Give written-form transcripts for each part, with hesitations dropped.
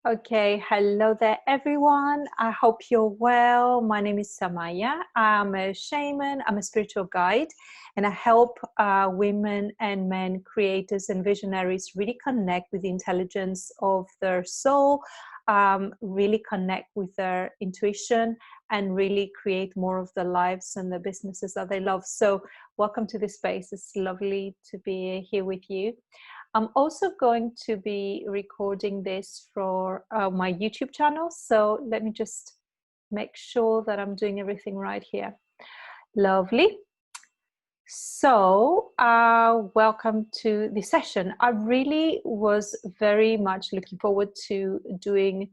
Okay, hello there everyone. I hope you're well. My name is Samaya. I'm a shaman, I'm a spiritual guide, and I help women and men, creators and visionaries really connect with the intelligence of their soul, really connect with their intuition, and really create more of the lives and the businesses that they love. So welcome to this space. It's lovely to be here with you. I'm also going to be recording this for my YouTube channel. So let me just make sure that I'm doing everything right here. Lovely. So welcome to the session. I really was very much looking forward to doing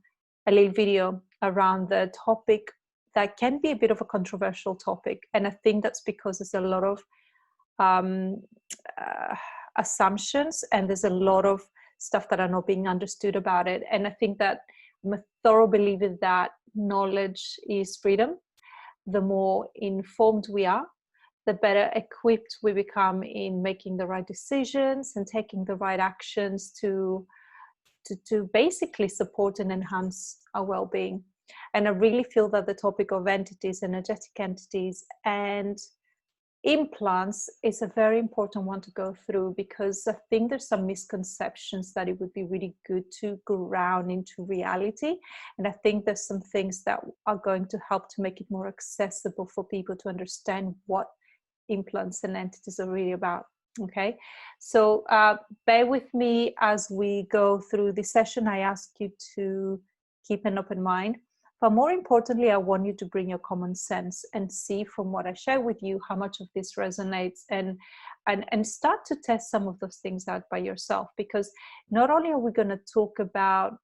a little video around the topic that can be a bit of a controversial topic. And I think that's because there's a lot of assumptions and there's a lot of stuff that are not being understood about it. And I think that I'm a thorough believer that knowledge is freedom. The more informed we are, the better equipped we become in making the right decisions and taking the right actions to basically support and enhance our well-being. And I really feel that the topic of entities, energetic entities, and implants is a very important one to go through, because I think there's some misconceptions that it would be really good to ground into reality. And I think there's some things that are going to help to make it more accessible for people to understand what implants and entities are really about. Okay, so bear with me as we go through this session. I ask you to keep an open mind. But more importantly, I want you to bring your common sense and see from what I share with you how much of this resonates, and start to test some of those things out by yourself. Because not only are we going to talk about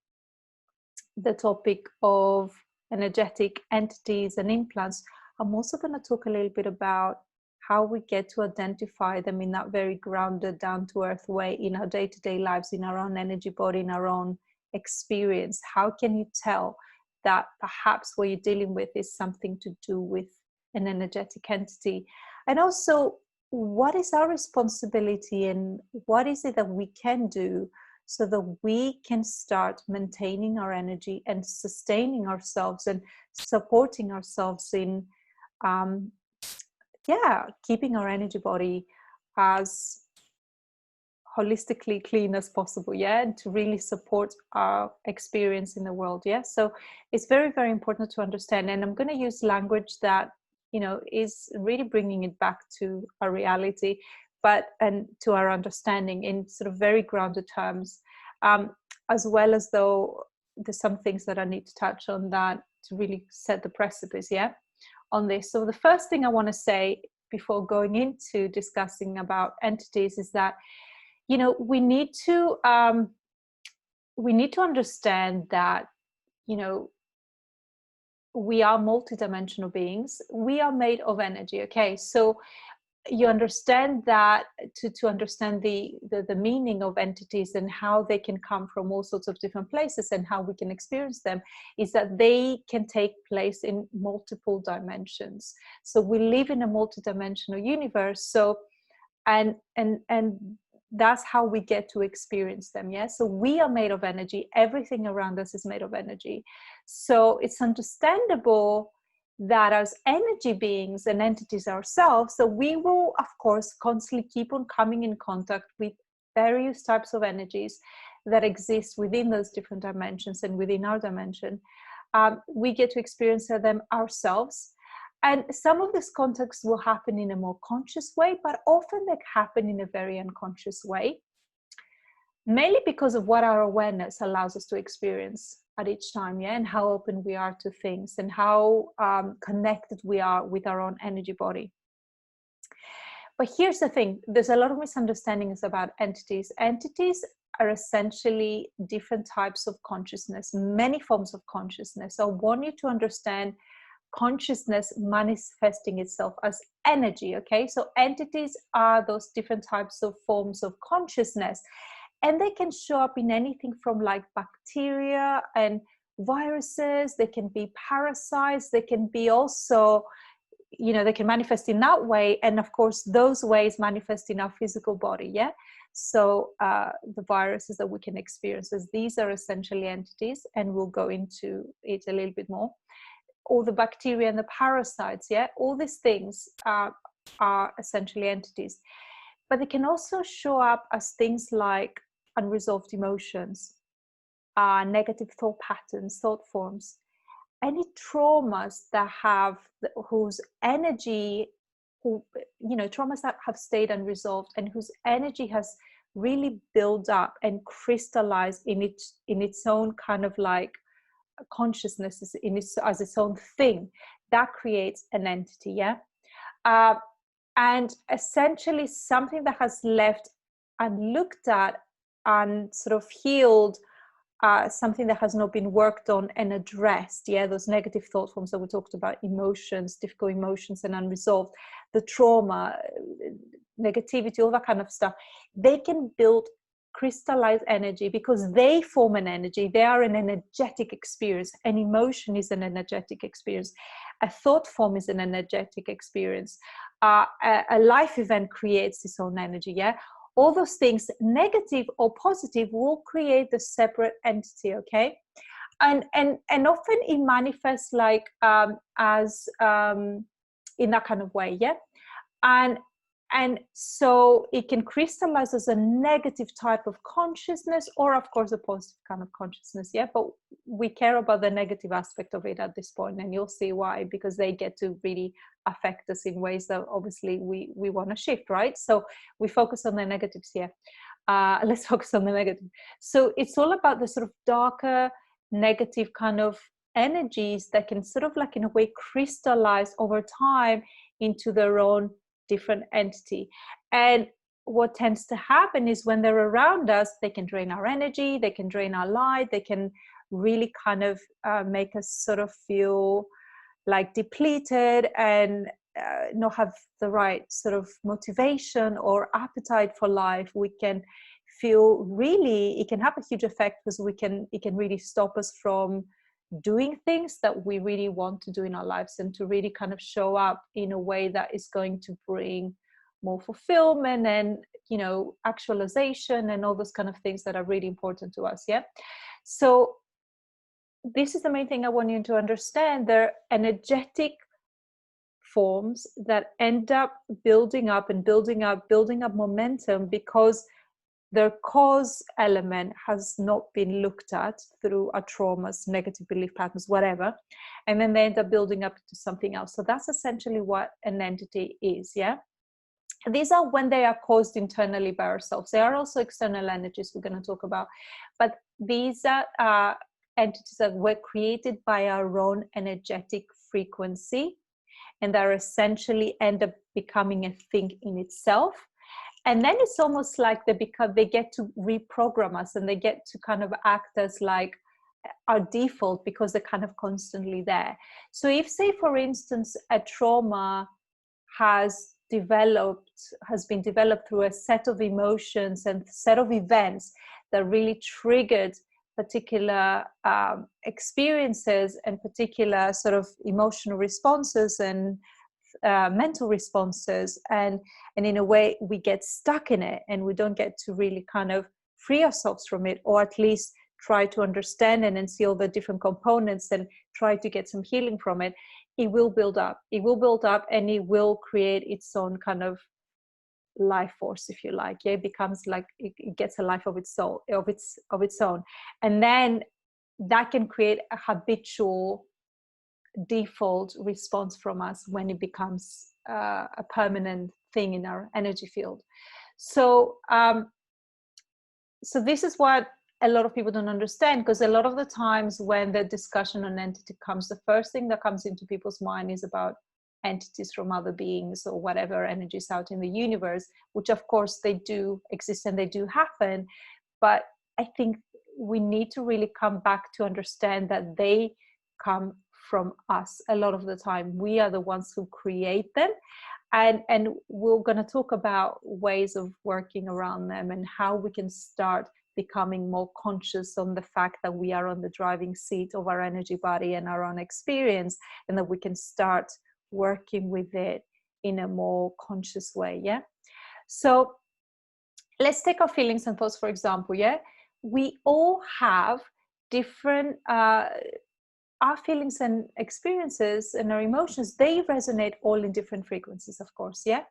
the topic of energetic entities and implants, I'm also going to talk a little bit about how we get to identify them in that very grounded, down-to-earth way in our day-to-day lives, in our own energy body, in our own experience. How can you tell that perhaps what you're dealing with is something to do with an energetic entity? And also, what is our responsibility and what is it that we can do so that we can start maintaining our energy and sustaining ourselves and supporting ourselves in keeping our energy body as holistically clean as possible, and to really support our experience in the world. So it's very, very important to understand, and I'm going to use language that is really bringing it back to our reality, and to our understanding in sort of very grounded terms, as well as though there's some things that I need to touch on that to really set the precipice on this. So the first thing I want to say before going into discussing about entities is that we need to understand that we are multidimensional beings. We are made of energy. Okay, so you understand that to understand the meaning of entities and how they can come from all sorts of different places and how we can experience them, is that they can take place in multiple dimensions. So we live in a multidimensional universe. So and that's how we get to experience them. So we are made of energy. Everything around us is made of energy. So it's understandable that as energy beings and entities ourselves, so we will of course constantly keep on coming in contact with various types of energies that exist within those different dimensions and within our dimension. We get to experience them ourselves. And some of this context will happen in a more conscious way, but often they happen in a very unconscious way, mainly because of what our awareness allows us to experience at each time, and how open we are to things and how connected we are with our own energy body. But here's the thing, there's a lot of misunderstandings about entities. Entities are essentially different types of consciousness, many forms of consciousness. So I want you to understand consciousness manifesting itself as energy. Okay, so entities are those different types of forms of consciousness, and they can show up in anything from like bacteria and viruses. They can be parasites. They can be also they can manifest in that way, and of course those ways manifest in our physical body. Yeah, so the viruses that we can experience, these are essentially entities, and we'll go into it a little bit more. All the bacteria and the parasites, yeah, all these things are essentially entities, but they can also show up as things like unresolved emotions, negative thought patterns, thought forms, any traumas that have, whose energy, traumas that have stayed unresolved and whose energy has really built up and crystallized in its own kind of like consciousness, as its own thing, that creates an entity. Yeah, and essentially something that has left unlooked at and sort of healed, something that has not been worked on and addressed. Yeah, those negative thought forms that we talked about, emotions, difficult emotions and unresolved, the trauma, negativity, all that kind of stuff, they can build crystallized energy because they form an energy. They are an energetic experience. An emotion is an energetic experience. A thought form is an energetic experience. A life event creates its own energy. Yeah, all those things, negative or positive, will create the separate entity. Okay, and often it manifests like as in that kind of way. Yeah, and so it can crystallize as a negative type of consciousness, or of course a positive kind of consciousness. Yeah, but we care about the negative aspect of it at this point, and you'll see why, because they get to really affect us in ways that obviously we want to shift, right? So we focus on the negatives here. Let's focus on the negative. So it's all about the sort of darker, negative kind of energies that can sort of like in a way crystallize over time into their own different entity. And what tends to happen is when they're around us, they can drain our energy, they can drain our light, they can really kind of make us sort of feel like depleted and not have the right sort of motivation or appetite for life. We can feel really, it can have a huge effect because it can really stop us from doing things that we really want to do in our lives, and to really kind of show up in a way that is going to bring more fulfillment and actualization and all those kind of things that are really important to us. Yeah, so this is the main thing I want you to understand. They're energetic forms that end up building up and building up momentum because their cause element has not been looked at through our traumas, negative belief patterns, whatever, and then they end up building up to something else. So that's essentially what an entity is. Yeah, these are when they are caused internally by ourselves. They are also external energies we're going to talk about, but these are entities that were created by our own energetic frequency, and that essentially end up becoming a thing in itself. And then it's almost like they get to reprogram us, and they get to kind of act as like our default because they're kind of constantly there. So if, say, for instance, a trauma has been developed through a set of emotions and set of events that really triggered particular experiences and particular sort of emotional responses and mental responses, and in a way we get stuck in it and we don't get to really kind of free ourselves from it, or at least try to understand it and see all the different components and try to get some healing from it. It will build up, and it will create its own kind of life force, if you like. Yeah, it becomes like it gets a life of its own, and then that can create a habitual default response from us when it becomes a permanent thing in our energy field. So so this is what a lot of people don't understand, because a lot of the times when the discussion on entity comes, the first thing that comes into people's mind is about entities from other beings or whatever energies out in the universe, which of course they do exist and they do happen, but I think we need to really come back to understand that they come from us a lot of the time. We are the ones who create them, and we're going to talk about ways of working around them and how we can start becoming more conscious on the fact that we are on the driving seat of our energy body and our own experience, and that we can start working with it in a more conscious way. Yeah. So let's take our feelings and thoughts, for example. Yeah. We all have different, our feelings and experiences and our emotions, they resonate all in different frequencies, of course. Yeah.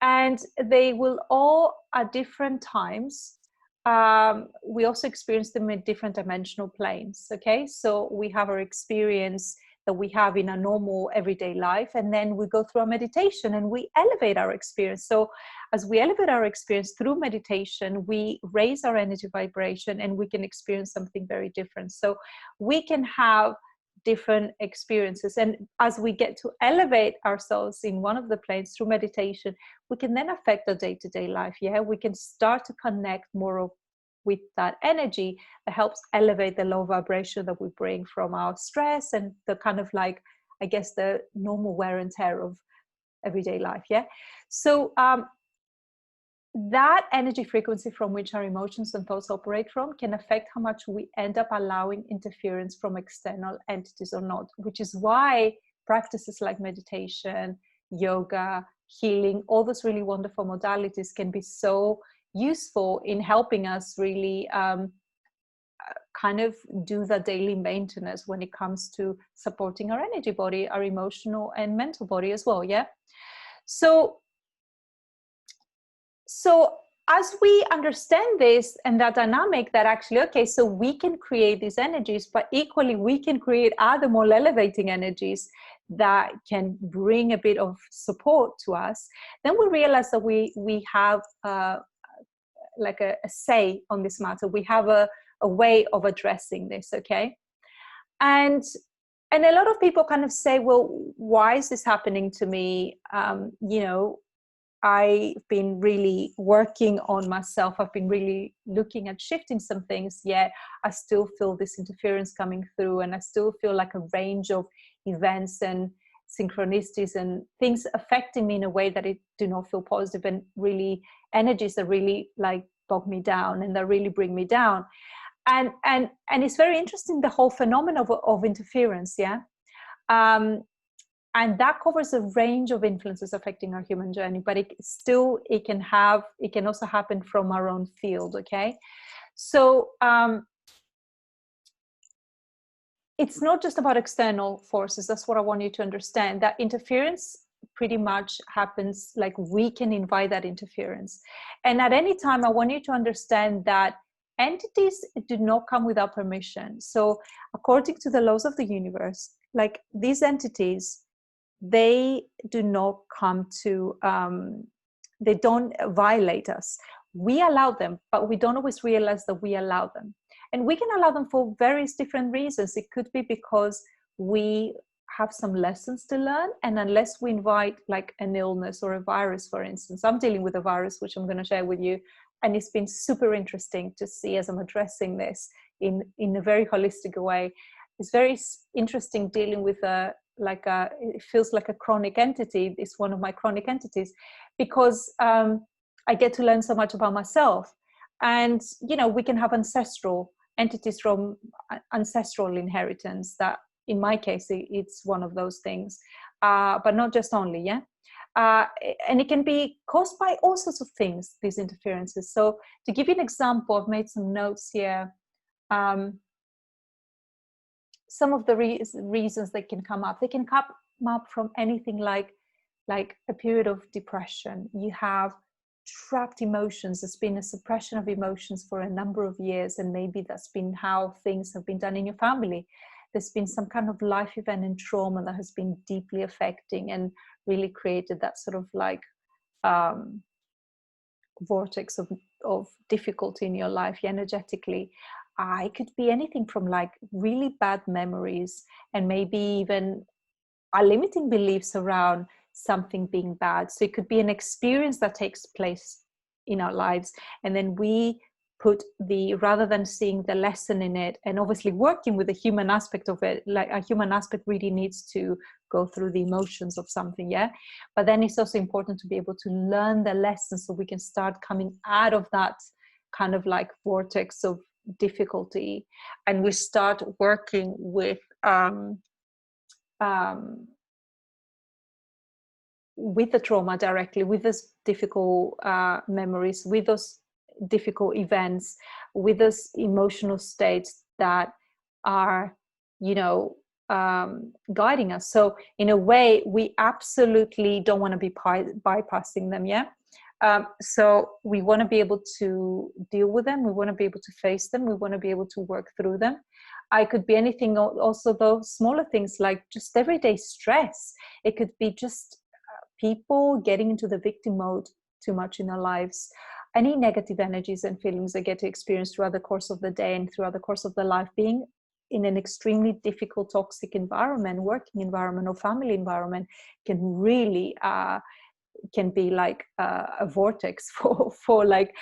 And they will all at different times, we also experience them in different dimensional planes. Okay, so we have our experience that we have in a normal everyday life, and then we go through our meditation and we elevate our experience. So as we elevate our experience through meditation, we raise our energy vibration and we can experience something very different. So we can have different experiences, and as we get to elevate ourselves in one of the planes through meditation, we can then affect our day-to-day life. Yeah, we can start to connect more with that energy that helps elevate the low vibration that we bring from our stress and the kind of like, I guess, the normal wear and tear of everyday life. Yeah. So that energy frequency from which our emotions and thoughts operate from can affect how much we end up allowing interference from external entities or not, which is why practices like meditation, yoga, healing, all those really wonderful modalities can be so useful in helping us really kind of do the daily maintenance when it comes to supporting our energy body, our emotional and mental body as well. Yeah. So as we understand this and that dynamic, that actually, okay, so we can create these energies, but equally we can create other more elevating energies that can bring a bit of support to us, then we realize that we have like a say on this matter. We have a way of addressing this. Okay. And a lot of people kind of say, well, why is this happening to me? You know, I've been really working on myself. I've been really looking at shifting some things, yet I still feel this interference coming through, and I still feel like a range of events and synchronicities and things affecting me in a way that it do not feel positive, and really energies that really like bog me down and that really bring me down. And it's very interesting, the whole phenomenon of interference. Yeah. And that covers a range of influences affecting our human journey, but it can also happen from our own field. Okay. So it's not just about external forces. That's what I want you to understand, that interference pretty much happens, like we can invite that interference. And at any time, I want you to understand that entities do not come without permission. So according to the laws of the universe, like these entities, they do not come to, they don't violate us. We allow them, but we don't always realize that we allow them. And we can allow them for various different reasons. It could be because we have some lessons to learn, and unless we invite like an illness or a virus, for instance, I'm dealing with a virus, which I'm going to share with you, and it's been super interesting to see as I'm addressing this in a very holistic way. It's very interesting dealing with it feels like a chronic entity. It's one of my chronic entities, because I get to learn so much about myself. And, you know, we can have ancestral entities from ancestral inheritance that, in my case, it's one of those things, but not just only. Yeah. And it can be caused by all sorts of things, these interferences. So to give you an example, I've made some notes here. Some of the reasons they can come up. They can come up from anything like a period of depression. You have trapped emotions. There's been a suppression of emotions for a number of years, and maybe that's been how things have been done in your family. There's been some kind of life event and trauma that has been deeply affecting and really created that sort of like vortex of difficulty in your life energetically. It could be anything from like really bad memories, and maybe even our limiting beliefs around something being bad. So it could be an experience that takes place in our lives, and then we put rather than seeing the lesson in it, and obviously working with the human aspect of it, like a human aspect really needs to go through the emotions of something. Yeah. But then it's also important to be able to learn the lesson, so we can start coming out of that kind of like vortex of difficulty, and we start working with with the trauma directly, with those difficult memories, with those difficult events, with those emotional states that are, you know, guiding us. So in a way, we absolutely don't want to be bypassing them. Yeah. So we want to be able to deal with them. We want to be able to face them. We want to be able to work through them. I could be anything, also those smaller things like just everyday stress. It could be just people getting into the victim mode too much in their lives. Any negative energies and feelings they get to experience throughout the course of the day and throughout the course of their life, being in an extremely difficult, toxic environment, working environment or family environment, can really can be like a vortex for like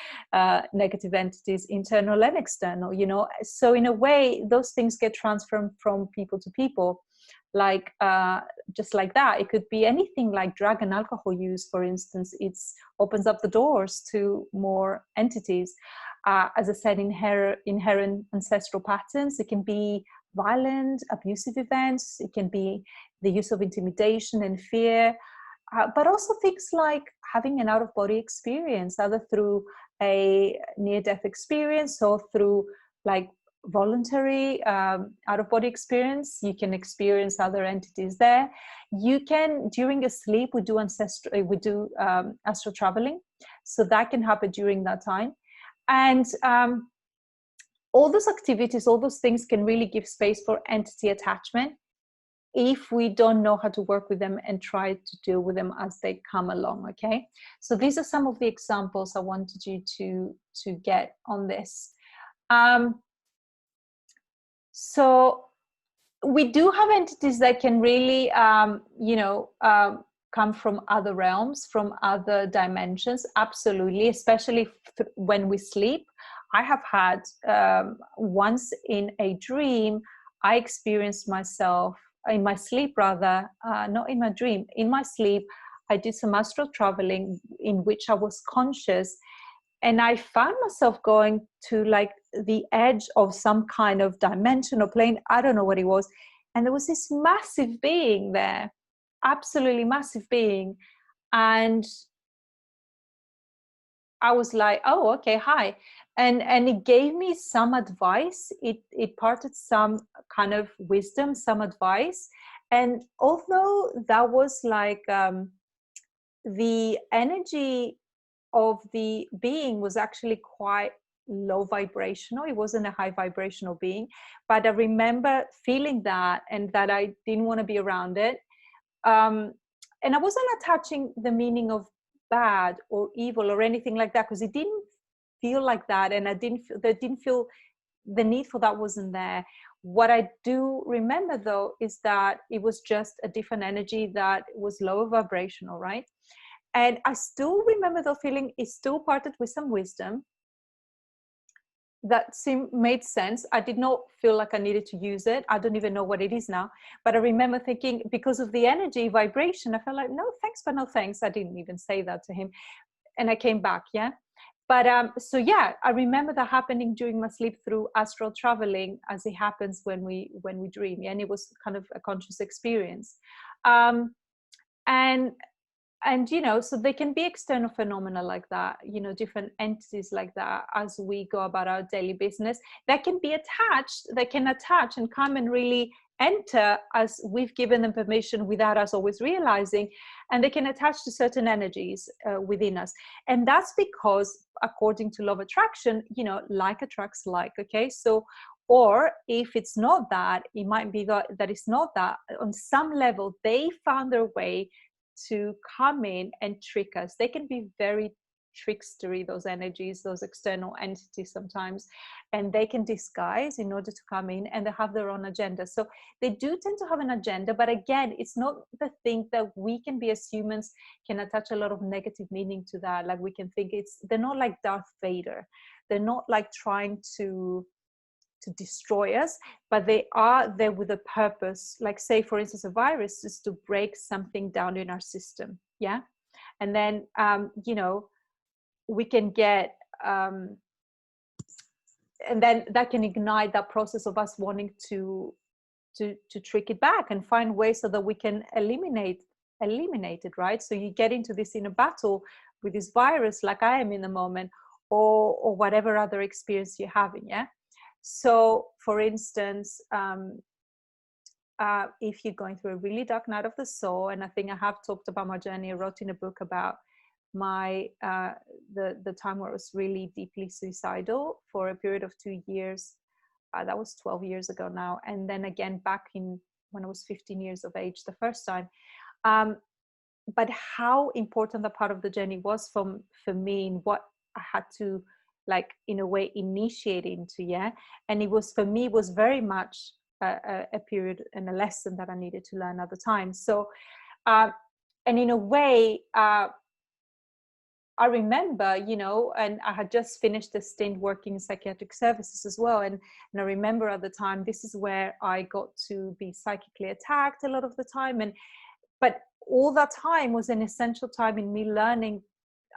negative entities, internal and external, you know. So in a way, those things get transferred from people to people, like just like that. It could be anything like drug and alcohol use, for instance. It opens up the doors to more entities. As I said, inherent ancestral patterns. It can be violent, abusive events. It can be the use of intimidation and fear. But also things like having an out-of-body experience, either through a near-death experience or through like voluntary out-of-body experience. You can experience other entities there. You can, during a sleep, we do astral traveling, so that can happen during that time. And all those activities, all those things can really give space for entity attachment if we don't know how to work with them and try to deal with them as they come along. Okay, so these are some of the examples I wanted you to get on this. So we do have entities that can really come from other realms, from other dimensions, absolutely, especially when we sleep. I have had once in a dream, I experienced myself in my sleep, rather, not in my dream, in my sleep. I did some astral traveling in which I was conscious, and I found myself going to like the edge of some kind of dimension or plane. I don't know what it was. And there was this massive being there, absolutely massive being. And I was like, oh, okay, hi. And it gave me some advice. It imparted some kind of wisdom, some advice. And although that was like the energy of the being was actually quite low vibrational, it wasn't a high vibrational being, but I remember feeling that, and that I didn't want to be around it. And I wasn't attaching the meaning of bad or evil or anything like that, because it didn't feel like that, and I didn't feel the need for that, wasn't there. What I do remember though is that it was just a different energy that was lower vibrational, right? And I still remember the feeling. It still parted with some wisdom that made sense. I did not feel like I needed to use it. I don't even know what it is now. But I remember thinking, because of the energy vibration, I felt like, no thanks, but no thanks. I didn't even say that to him. And I came back, yeah. But so yeah, I remember that happening during my sleep through astral traveling, as it happens when we dream. Yeah? And it was kind of a conscious experience. And you know, so they can be external phenomena like that, you know, different entities like that as we go about our daily business, that can be attached, they can attach and come and really enter as we've given them permission without us always realizing, and they can attach to certain energies within us. And that's because, according to law of attraction, you know, like attracts like. Okay, so, or if it's not that, it might be that it's not that. On some level, they found their way to come in and trick us. They can be very trickstery, those energies, those external entities sometimes, and they can disguise in order to come in, and they have their own agenda. So they do tend to have an agenda, but again, it's not the thing that we can be as humans can attach a lot of negative meaning to that. Like we can think they're not like Darth Vader. They're not like trying to destroy us, but they are there with a purpose. Like, say for instance, a virus is to break something down in our system, yeah. And then you know, we can get and then that can ignite that process of us wanting to trick it back and find ways so that we can eliminate eliminated, right? So you get into this inner battle with this virus, like I am in the moment, or whatever other experience you're having. Yeah. So for instance, if you're going through a really dark night of the soul, and I think I have talked about my journey, I wrote in a book about my the time where I was really deeply suicidal for a period of 2 years. That was 12 years ago now, and then again back in when I was 15 years of age the first time. But how important that part of the journey was for me, and what I had to, like, in a way, initiate into. Yeah. And it was, for me, it was very much a period and a lesson that I needed to learn at the time. So and in a way, I remember, you know, and I had just finished a stint working in psychiatric services as well. And I remember at the time, this is where I got to be psychically attacked a lot of the time. But all that time was an essential time in me learning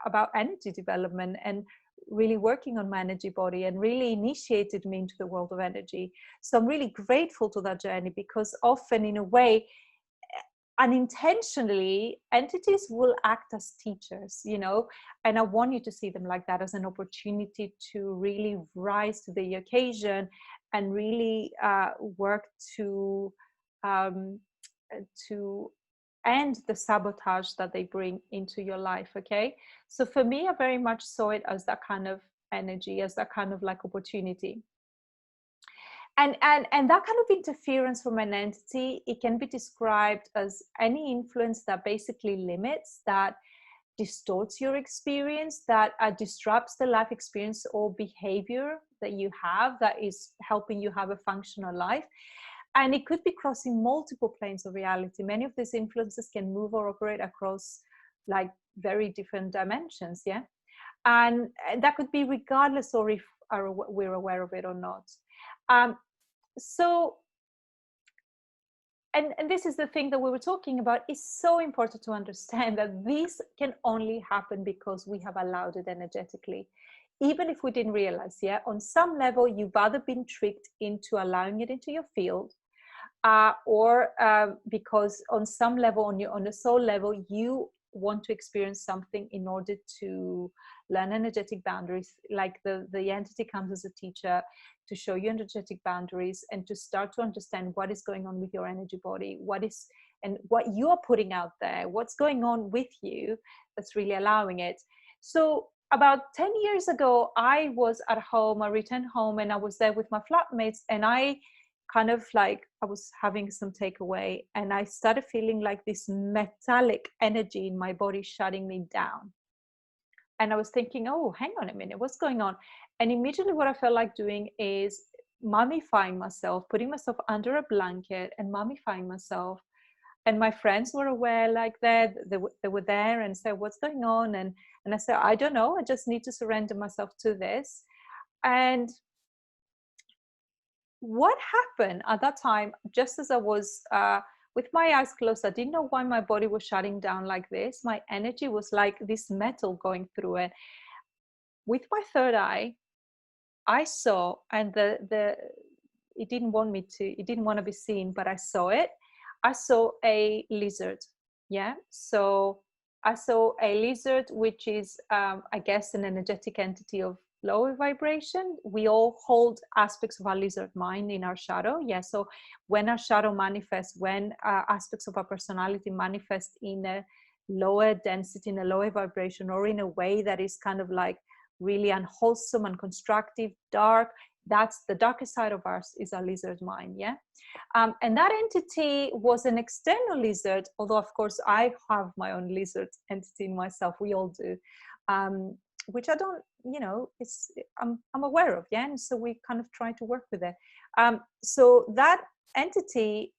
about energy development and really working on my energy body, and really initiated me into the world of energy. So I'm really grateful to that journey, because often, in a way, unintentionally, entities will act as teachers, you know, and I want you to see them like that, as an opportunity to really rise to the occasion and really work to end the sabotage that they bring into your life. Okay. So for me, I very much saw it as that kind of energy, as that kind of like opportunity. And that kind of interference from an entity, it can be described as any influence that basically limits, that distorts your experience, that disrupts the life experience or behavior that you have, that is helping you have a functional life. And it could be crossing multiple planes of reality. Many of these influences can move or operate across like very different dimensions. Yeah. And that could be regardless or if we're aware of it or not. So, and this is the thing that we were talking about. It's so important to understand that this can only happen because we have allowed it energetically. Even if we didn't realize, yeah, on some level, you've either been tricked into allowing it into your field, or because on some level, on a soul level, you want to experience something in order to learn energetic boundaries. Like the entity comes as a teacher to show you energetic boundaries and to start to understand what is going on with your energy body, what you are putting out there, what's going on with you that's really allowing it. So about 10 years ago, I was at home, I returned home, and I was there with my flatmates, and I kind of like, I was having some takeaway, and I started feeling like this metallic energy in my body shutting me down. And I was thinking, oh, hang on a minute, what's going on? And immediately what I felt like doing is mummifying myself, putting myself under a blanket and mummifying myself. And my friends were aware, like that they were there and said, what's going on? And I said, I don't know, I just need to surrender myself to this. And what happened at that time, just as I was with my eyes closed, I didn't know why my body was shutting down like this. My energy was like this metal going through it. With my third eye, I saw, and it didn't want to be seen, but I saw it. I saw a lizard. Yeah. So I saw a lizard, which is, I guess, an energetic entity of lower vibration. We all hold aspects of our lizard mind in our shadow. Yeah. So when our shadow manifests, when aspects of our personality manifest in a lower density, in a lower vibration, or in a way that is kind of like really unwholesome, unconstructive, dark, that's the darkest side of ours, is our lizard mind. Yeah. And that entity was an external lizard, although of course I have my own lizard entity in myself. We all do, which I don't, you know, I'm aware of. Yeah. And so we kind of try to work with it. So that entity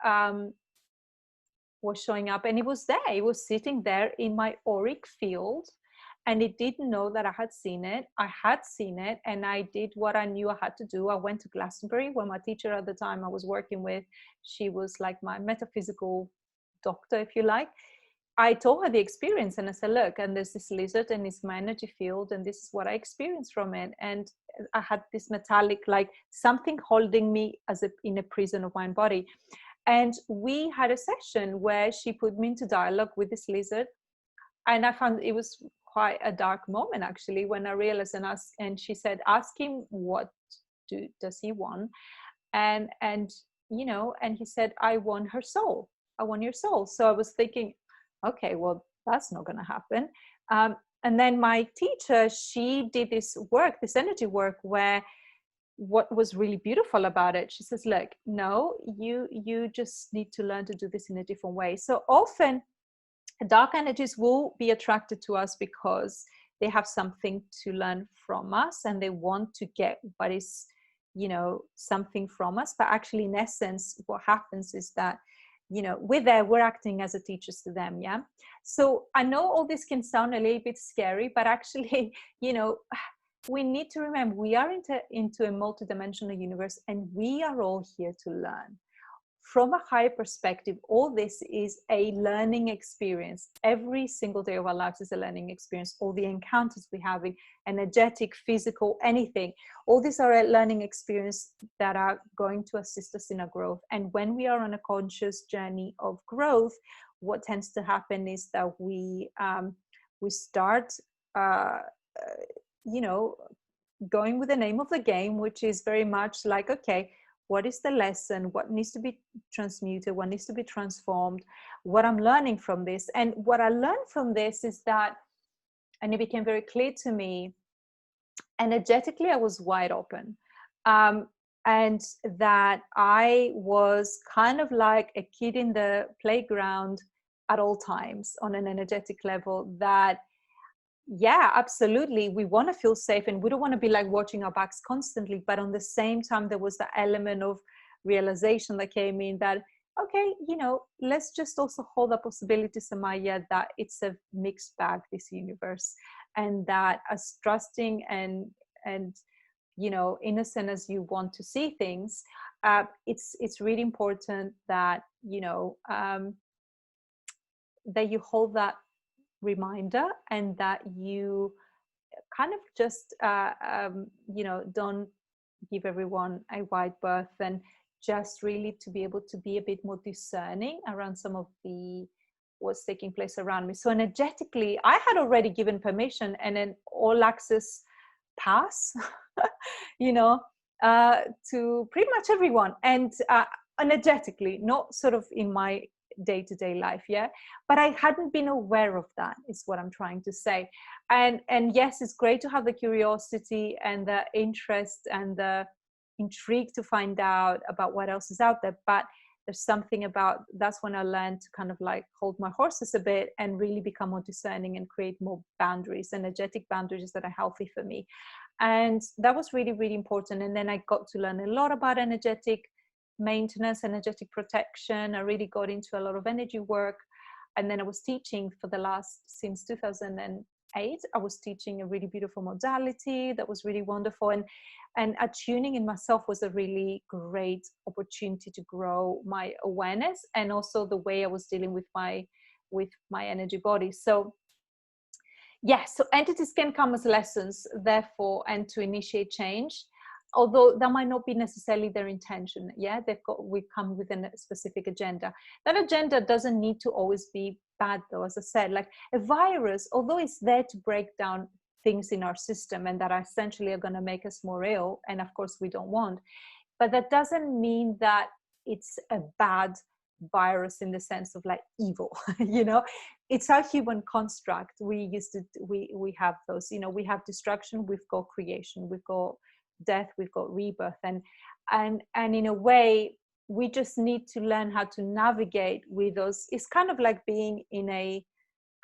was showing up, and it was there. It was sitting there in my auric field. And it didn't know that I had seen it. I had seen it, and I did what I knew I had to do. I went to Glastonbury, where my teacher at the time I was working with, she was like my metaphysical doctor, if you like. I told her the experience, and I said, look, and there's this lizard, and it's my energy field, and this is what I experienced from it. And I had this metallic, like something holding me in a prison of my own body. And we had a session where she put me into dialogue with this lizard. And I found it was quite a dark moment, actually, when I realized and she said, ask him what does he want? And and he said, I want her soul. I want your soul. So I was thinking, okay, well, that's not going to happen. And then my teacher, she did this work, this energy work, where what was really beautiful about it, she says, look, no, you just need to learn to do this in a different way. So often dark energies will be attracted to us because they have something to learn from us and they want to get what is something from us. But actually, in essence, what happens is that we're acting as a teachers to them. Yeah. So I know all this can sound a little bit scary, but actually we need to remember we are into a multidimensional universe, and we are all here to learn. From a higher perspective, all this is a learning experience. Every single day of our lives is a learning experience. All the encounters we have, energetic, physical, anything, all these are a learning experience that are going to assist us in our growth. And when we are on a conscious journey of growth, what tends to happen is that we start going with the name of the game, which is very much like, okay, what is the lesson? What needs to be transmuted? What needs to be transformed? What I'm learning from this? And what I learned from this is that, and it became very clear to me, energetically, I was wide open. And that I was kind of like a kid in the playground at all times on an energetic level. That, yeah, absolutely, we want to feel safe and we don't want to be like watching our backs constantly, but on the same time there was the element of realization that came in that, okay, let's just also hold the possibility, Samaya, that it's a mixed bag, this universe, and that as trusting and innocent as you want to see things, it's really important that that you hold that reminder, and that you kind of just don't give everyone a wide berth, and just really to be able to be a bit more discerning around some of the what's taking place around me. So energetically, I had already given permission and an all access pass to pretty much everyone, and energetically, not sort of in my day-to-day life, yeah, but I hadn't been aware of that, is what I'm trying to say. And yes, it's great to have the curiosity and the interest and the intrigue to find out about what else is out there, but there's something about, that's when I learned to kind of like hold my horses a bit and really become more discerning and create more boundaries, energetic boundaries that are healthy for me. And that was really, really important. And then I got to learn a lot about energetic maintenance, energetic protection. I really got into a lot of energy work. And then I was teaching since 2008, I was teaching a really beautiful modality that was really wonderful. And attuning in myself was a really great opportunity to grow my awareness, and also the way I was dealing with my energy body. So yes, so entities can come as lessons, therefore, and to initiate change, although that might not be necessarily their intention. Yeah, we come with a specific agenda. That agenda doesn't need to always be bad, though. As I said, like a virus, although it's there to break down things in our system and that are essentially are going to make us more ill, and of course we don't want, but that doesn't mean that it's a bad virus in the sense of like evil. It's our human construct. We have those, we have destruction, we've got creation, we've got death, we've got rebirth, and in a way we just need to learn how to navigate with those. It's kind of like being in a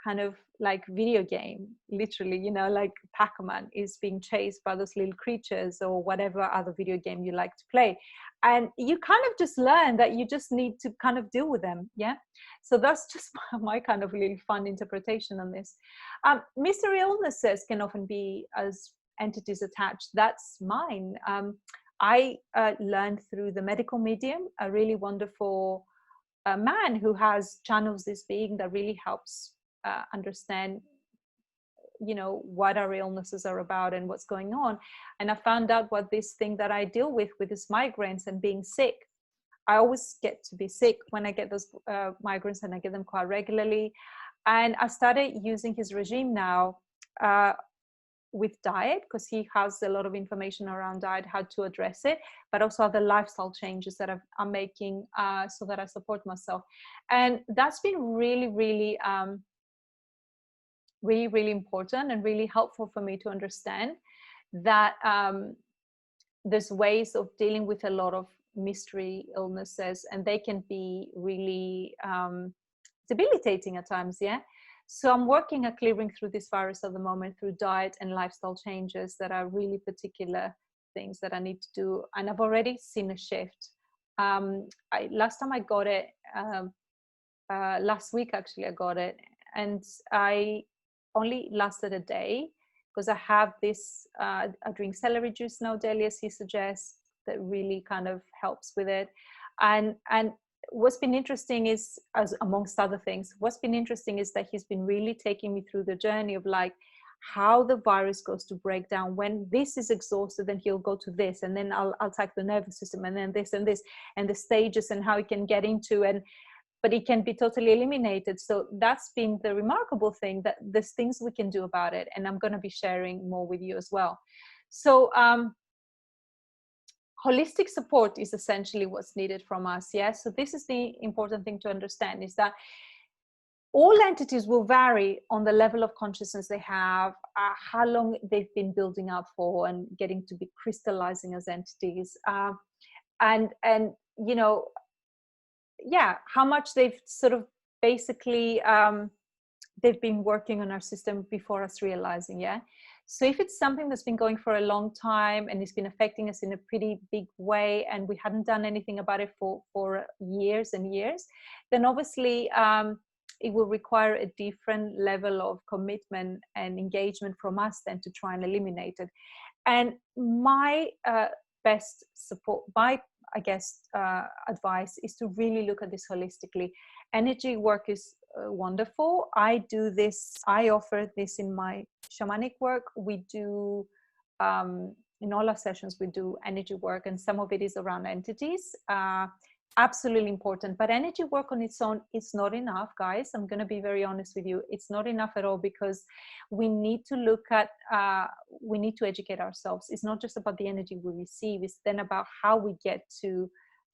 kind of like video game, literally, like Pac-Man is being chased by those little creatures, or whatever other video game you like to play, and you kind of just learn that you just need to kind of deal with them. Yeah, so that's just my kind of really fun interpretation on this. Mystery illnesses can often be as entities attached. That's mine. I learned through the medical medium, a really wonderful man who channels this being that really helps understand what our illnesses are about and what's going on. And I found out what this thing that I deal with is migraines and being sick. I always get to be sick when I get those migraines, and I get them quite regularly. And I started using his regime now with diet, because he has a lot of information around diet, how to address it, but also other lifestyle changes that I'm making so that I support myself. And that's been really, really, really, really important and really helpful for me to understand that there's ways of dealing with a lot of mystery illnesses, and they can be really debilitating at times. Yeah. So I'm working at clearing through this virus at the moment through diet and lifestyle changes that are really particular things that I need to do. And I've already seen a shift. Last time I got it, last week actually I got it, and I only lasted a day, because I have this, I drink celery juice now daily, as he suggests, that really kind of helps with it. And what's been interesting is, as amongst other things, what's been interesting is that he's been really taking me through the journey of like how the virus goes to break down. When this is exhausted, then he'll go to this, and then I'll attack the nervous system, and then this and this, and the stages and how it can get into, but it can be totally eliminated. So that's been the remarkable thing, that there's things we can do about it, and I'm going to be sharing more with you as well. So holistic support is essentially what's needed from us. Yeah. So this is the important thing to understand, is that all entities will vary on the level of consciousness they have, how long they've been building up for and getting to be crystallizing as entities, and you know, yeah, how much they've sort of basically they've been working on our system before us realizing. Yeah. So if it's something that's been going for a long time and it's been affecting us in a pretty big way, and we hadn't done anything about it for years and years, then obviously it will require a different level of commitment and engagement from us then to try and eliminate it. And my best support, my advice is to really look at this holistically. Energy work is wonderful. I do this, I offer this in my shamanic work. We do, in all our sessions, we do energy work, and some of it is around entities. Absolutely important. But energy work on its own is not enough, guys. I'm going to be very honest with you. It's not enough at all, because we need to look at, we need to educate ourselves. It's not just about the energy we receive. It's then about how we get to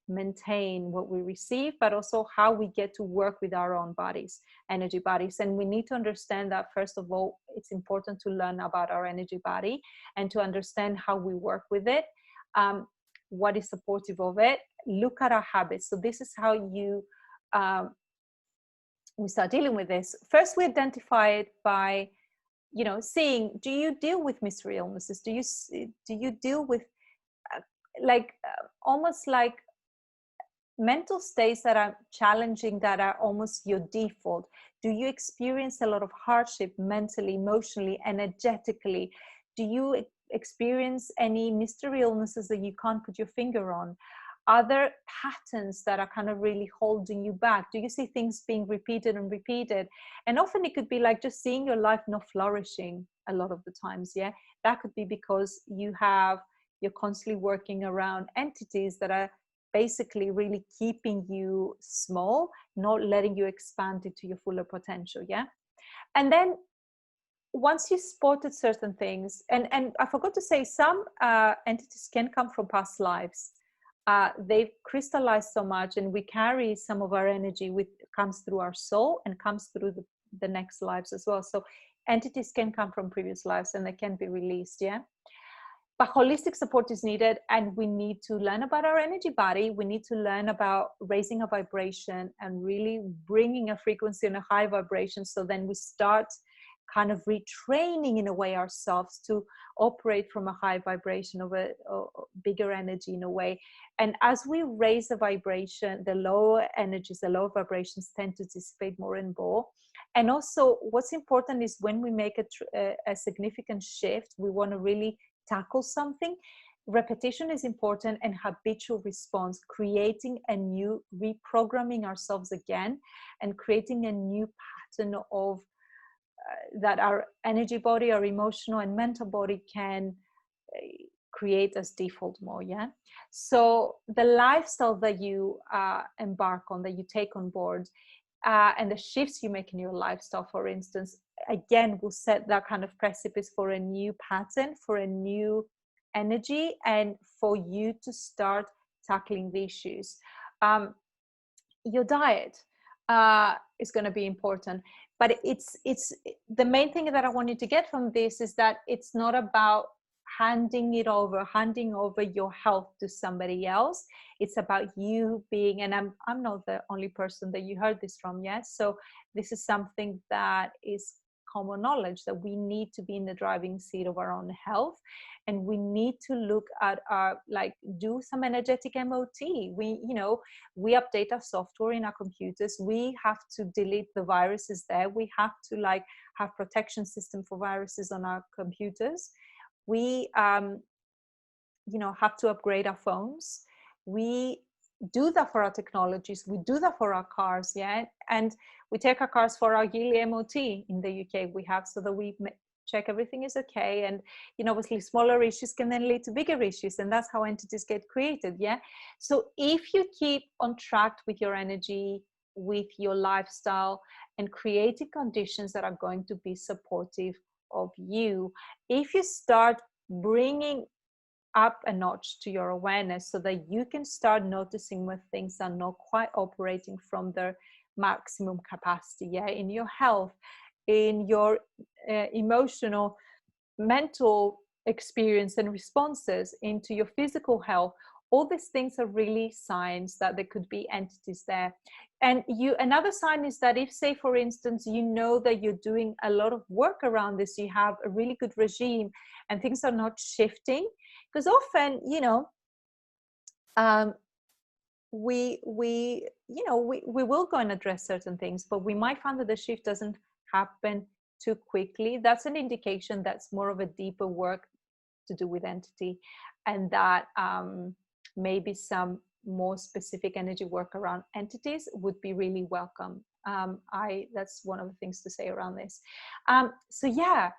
maintain what we receive, but also how we get to work with our own bodies, energy bodies. And we need to understand that, first of all, it's important to learn about our energy body and to understand how we work with it, what is supportive of it. Look at our habits. So this is how you we start dealing with this. First, we identify it by, you know, seeing, do you deal with mystery illnesses? Do you deal with almost like mental states that are challenging, that are almost your default? Do you experience a lot of hardship mentally, emotionally, energetically? Do you experience any mystery illnesses that you can't put your finger on? Are there patterns that are kind of really holding you back? Do you see things being repeated and repeated? And often it could be like just seeing your life not flourishing a lot of the times. Yeah, that could be because you're constantly working around entities that are basically really keeping you small, not letting you expand into your fuller potential. Yeah. And then once you spotted certain things, and I forgot to say, some entities can come from past lives. They've crystallized so much, and we carry some of our energy comes through our soul and comes through the next lives as well. So entities can come from previous lives, and they can be released. Yeah. But holistic support is needed, and we need to learn about our energy body. We need to learn about raising a vibration and really bringing a frequency and a high vibration. So then we start kind of retraining in a way ourselves to operate from a high vibration of a bigger energy in a way. And as we raise the vibration, the lower energies, the lower vibrations tend to dissipate more and more. And also what's important is when we make a significant shift, we want to really tackle something. Repetition is important, and habitual response, creating a new, reprogramming ourselves again and creating a new pattern of that our energy body, our emotional and mental body can create as default mode. Yeah. So the lifestyle that you embark on, that you take on board, and the shifts you make in your lifestyle, for instance, again, will set that kind of precipice for a new pattern, for a new energy, and for you to start tackling the issues. Your diet is going to be important, but it's the main thing that I want you to get from this is that it's not about handing over your health to somebody else. It's about you being, and I'm not the only person that you heard this from. Yes, so this is something that is common knowledge, that we need to be in the driving seat of our own health, and we need to look at our, like, do some energetic MOT. We update our software in our computers. We have to delete the viruses there. We have to have protection system for viruses on our computers. We have to upgrade our phones. We do that for our technologies. We do that for our cars. Yeah. And we take our cars for our yearly MOT in the UK. We have, so that we check everything is okay. And obviously smaller issues can then lead to bigger issues, and that's how entities get created. Yeah. So if you keep on track with your energy, with your lifestyle, and creating conditions that are going to be supportive of you, if you start bringing up a notch to your awareness, so that you can start noticing when things are not quite operating from their maximum capacity, yeah, in your health, in your emotional, mental experience and responses, into your physical health, all these things are really signs that there could be entities there. And another sign is that if, say, for instance, that you're doing a lot of work around this, you have a really good regime and things are not shifting, because often, we will go and address certain things, but we might find that the shift doesn't happen too quickly. That's an indication that's more of a deeper work to do with entity, and that maybe some more specific energy work around entities would be really welcome. That's one of the things to say around this. So yeah,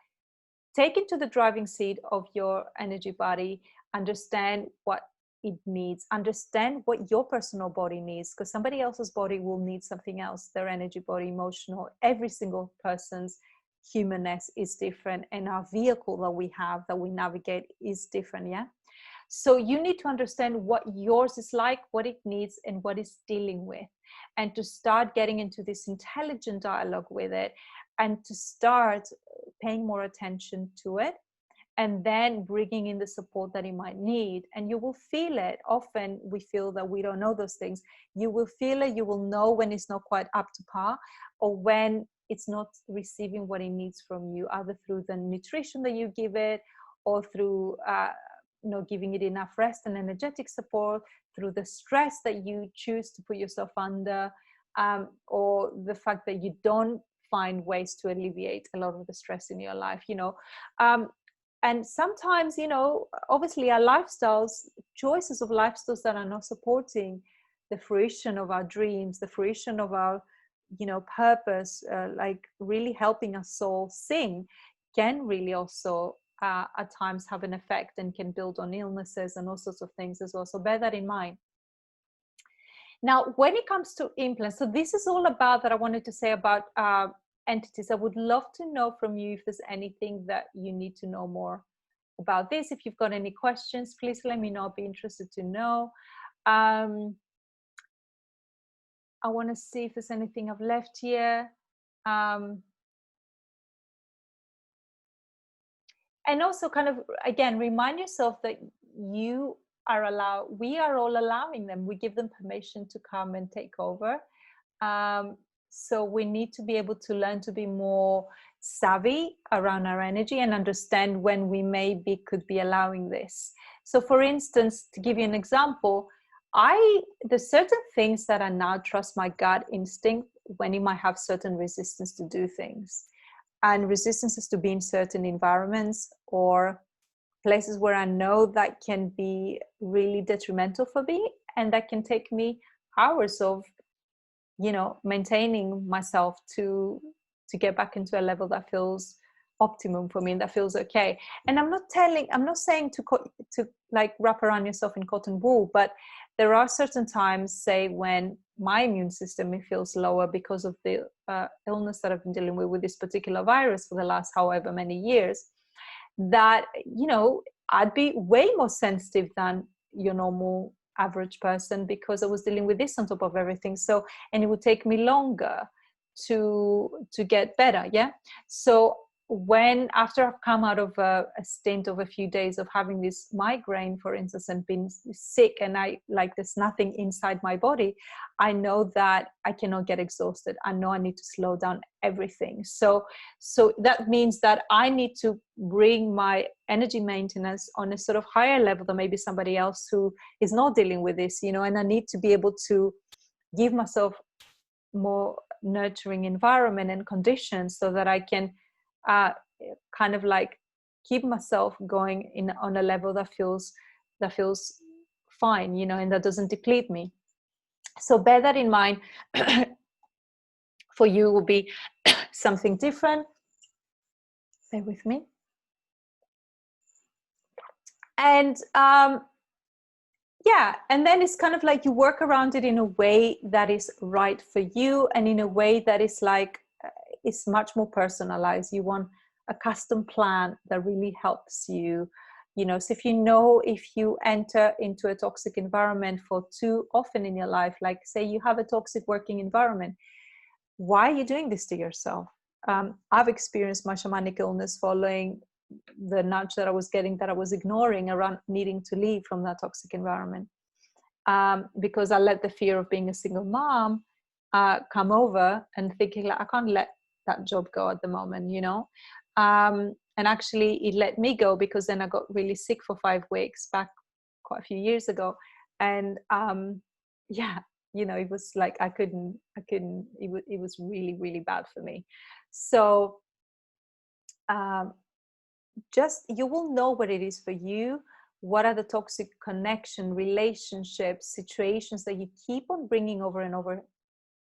take into the driving seat of your energy body, understand what it needs, understand what your personal body needs, because somebody else's body will need something else, their energy body, emotional. Every single person's humanness is different, and our vehicle that we have, that we navigate, is different. Yeah. So you need to understand what yours is like, what it needs, and what it's dealing with, and to start getting into this intelligent dialogue with it, and to start paying more attention to it, and then bringing in the support that it might need. And you will feel it. Often we feel that we don't know those things. You will feel it. You will know when it's not quite up to par, or when it's not receiving what it needs from you, either through the nutrition that you give it, or through giving it enough rest and energetic support, through the stress that you choose to put yourself under, or the fact that you don't find ways to alleviate a lot of the stress in your life. And sometimes, obviously our lifestyles, choices of lifestyles that are not supporting the fruition of our dreams, the fruition of our, purpose, like really helping our soul sing, can really also at times have an effect, and can build on illnesses and all sorts of things as well. So bear that in mind. Now, when it comes to implants, so this is all about that I wanted to say about entities. I would love to know from you if there's anything that you need to know more about this. If you've got any questions, please let me know. I'll be interested to know. I want to see if there's anything I've left here. And also kind of, again, remind yourself that we are all allowing them. We give them permission to come and take over. So we need to be able to learn to be more savvy around our energy, and understand when we could be allowing this. So for instance, to give you an example, there's certain things that I now trust my gut instinct when it might have certain resistance to do things. And resistances to be in certain environments or places where I know that can be really detrimental for me, and that can take me hours of, maintaining myself to get back into a level that feels optimum for me, and that feels okay. And I'm not saying to like wrap around yourself in cotton wool, but there are certain times, say when my immune system feels lower because of the illness that I've been dealing with this particular virus for the last however many years, that, you know, I'd be way more sensitive than your normal average person, because I was dealing with this on top of everything. So, and it would take me longer to get better. Yeah. So when, after I've come out of a stint of a few days of having this migraine, for instance, and been sick, and I like there's nothing inside my body, I know that I cannot get exhausted. I know I need to slow down everything. So that means that I need to bring my energy maintenance on a sort of higher level than maybe somebody else who is not dealing with this, you know, and I need to be able to give myself more nurturing environment and conditions so that I can kind of like keep myself going in on a level that feels fine, you know, and that doesn't deplete me. So bear that in mind. For you will be something different. Bear with me. And yeah, and then it's kind of like you work around it in a way that is right for you, and in a way that is like it's much more personalized. You want a custom plan that really helps you, you know. So if you enter into a toxic environment for too often in your life, like say you have a toxic working environment, why are you doing this to yourself? I've experienced my shamanic illness following the nudge that I was getting, that I was ignoring, around needing to leave from that toxic environment, because I let the fear of being a single mom come over, and thinking like, I can't let that job go at the moment, you know. And actually it let me go, because then I got really sick for 5 weeks back quite a few years ago. And yeah, you know, it was like I couldn't, it was really, really bad for me. So just, you will know what it is for you. What are the toxic connection, relationships, situations that you keep on bringing over and over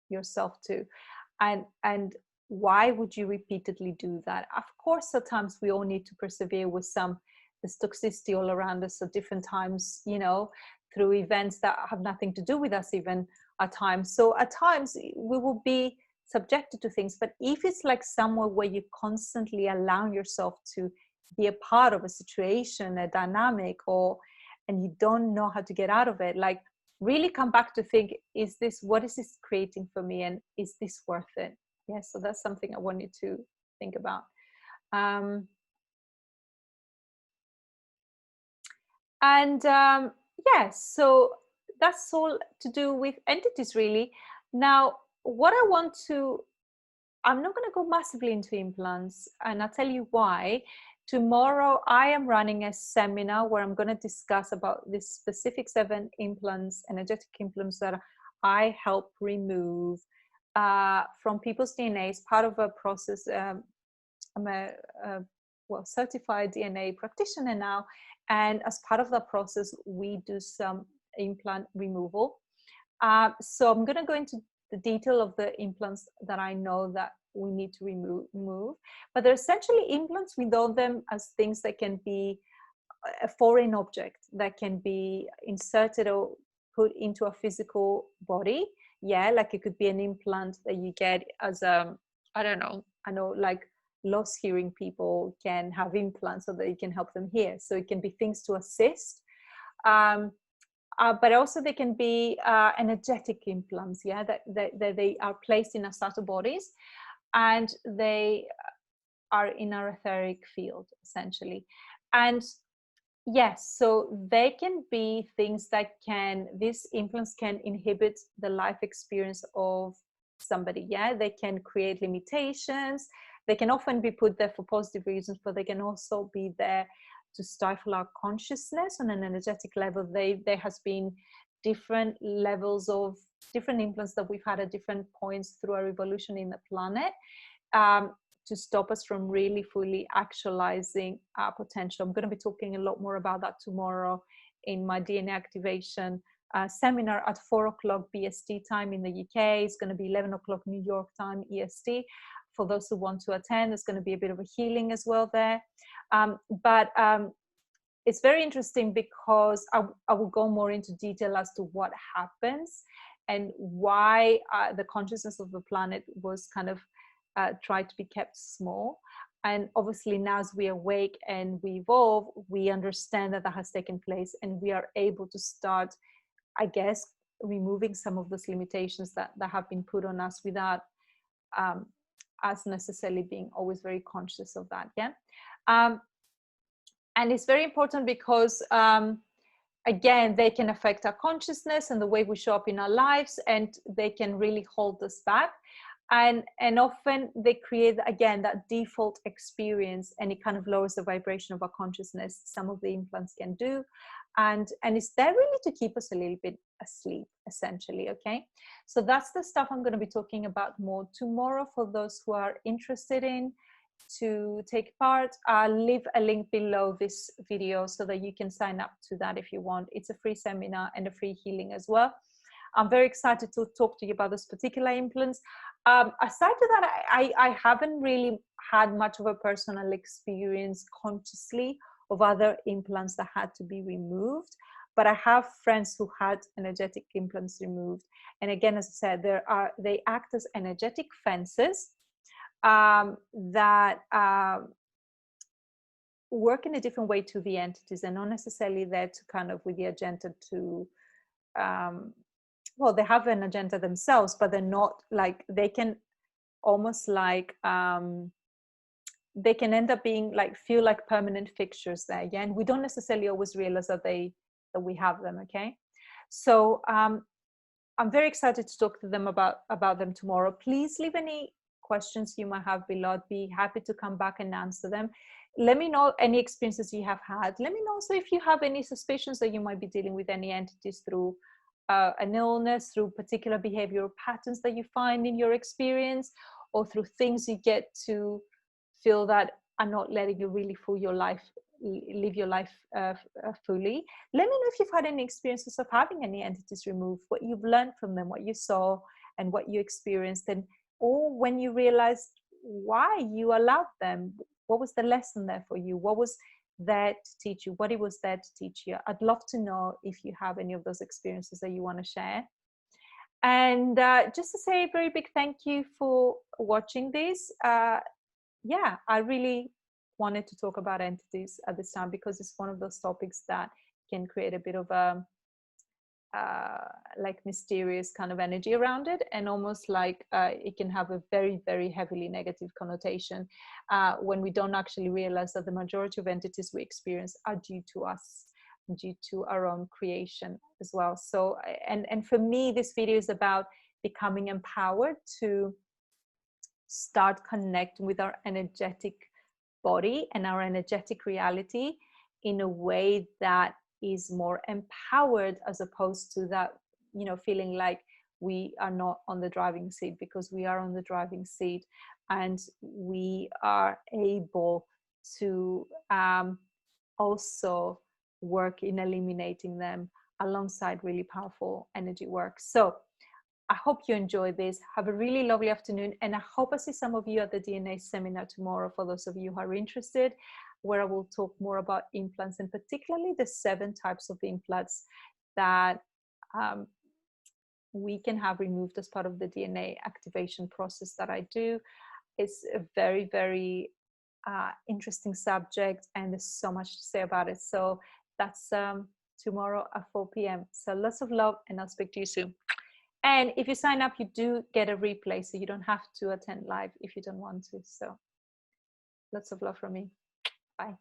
yourself to, and why would you repeatedly do that? Of course, at times we all need to persevere with this toxicity all around us at different times, you know, through events that have nothing to do with us even at times. So at times we will be subjected to things, but if it's like somewhere where you constantly allow yourself to be a part of a situation, a dynamic, and you don't know how to get out of it, like really come back to think, what is this creating for me, and is this worth it? Yeah, so that's something I want you to think about. Yes, so that's all to do with entities, really. Now, what I'm not going to go massively into implants, and I'll tell you why. Tomorrow, I am running a seminar where I'm going to discuss about this specific 7 implants, energetic implants, that I help remove from people's DNA as part of a process. I'm a certified DNA practitioner now, and as part of that process, we do some implant removal. So I'm going to go into the detail of the implants that I know that we need to remove, but they're essentially implants. We know them as things that can be a foreign object that can be inserted or put into a physical body. Yeah, like it could be an implant that you get as I don't know, I know like lost hearing people can have implants so that you can help them hear. So it can be things to assist. But also they can be energetic implants, yeah, that they are placed in our subtle bodies, and they are in our etheric field, essentially. And yes, so they can be things that these implants can inhibit the life experience of somebody, yeah. They can create limitations. They can often be put there for positive reasons, but they can also be there to stifle our consciousness on an energetic level. There has been different levels of different implants that we've had at different points through our evolution in the planet, to stop us from really fully actualizing our potential. I'm going to be talking a lot more about that tomorrow in my DNA activation seminar at 4 o'clock BST time in the UK. It's going to be 11 o'clock New York time EST for those who want to attend. There's going to be a bit of a healing as well there. It's very interesting because I will go more into detail as to what happens and why the consciousness of the planet was kind of tried to be kept small. And obviously now as we awake and we evolve, we understand that has taken place, and we are able to start, I guess, removing some of those limitations that have been put on us without us necessarily being always very conscious of that. Yeah. And it's very important because, again, they can affect our consciousness and the way we show up in our lives, and they can really hold us back. And often they create, again, that default experience, and it kind of lowers the vibration of our consciousness. Some of the implants can do. And it's there really to keep us a little bit asleep, essentially. Okay. So that's the stuff I'm going to be talking about more tomorrow for those who are interested in to take part. I'll leave a link below this video so that you can sign up to that if you want. It's a free seminar and a free healing as well. I'm very excited to talk to you about this particular implants. Aside to that, I haven't really had much of a personal experience consciously of other implants that had to be removed, but I have friends who had energetic implants removed. And again, as I said, they act as energetic fences that work in a different way to the entities. They're not necessarily there to kind of with the agenda to well, they have an agenda themselves, but they're not like, they can almost like they can end up being like, feel like permanent fixtures there. Yeah, and we don't necessarily always realize that we have them. Okay, so I'm very excited to talk to them about them tomorrow. Please leave any questions you might have below. I'd be happy to come back and answer them. Let me know any experiences you have had. Let me know also if you have any suspicions that you might be dealing with any entities through an illness, through particular behavioral patterns that you find in your experience, or through things you get to feel that are not letting you really live your life fully. Let me know if you've had any experiences of having any entities removed, what you've learned from them, what you saw and what you experienced, and or when you realized why you allowed them. What was the lesson there for you? What was there to teach you? What it was there to teach you? I'd love to know if you have any of those experiences that you want to share. And just to say a very big thank you for watching this. Yeah, I really wanted to talk about entities at this time because it's one of those topics that can create a bit of a like mysterious kind of energy around it, and almost like it can have a very, very heavily negative connotation when we don't actually realize that the majority of entities we experience are due to us, due to our own creation as well. So and for me, this video is about becoming empowered to start connecting with our energetic body and our energetic reality in a way that is more empowered, as opposed to that, you know, feeling like we are not on the driving seat, because we are on the driving seat, and we are able to also work in eliminating them alongside really powerful energy work. So I hope you enjoy this. Have a really lovely afternoon, and I hope I see some of you at the DNA seminar tomorrow, for those of you who are interested, where I will talk more about implants, and particularly the 7 types of implants that we can have removed as part of the DNA activation process that I do. It's a very, very interesting subject, and there's so much to say about it. So that's tomorrow at 4 p.m. So lots of love, and I'll speak to you soon. And if you sign up, you do get a replay, so you don't have to attend live if you don't want to. So lots of love from me. Bye.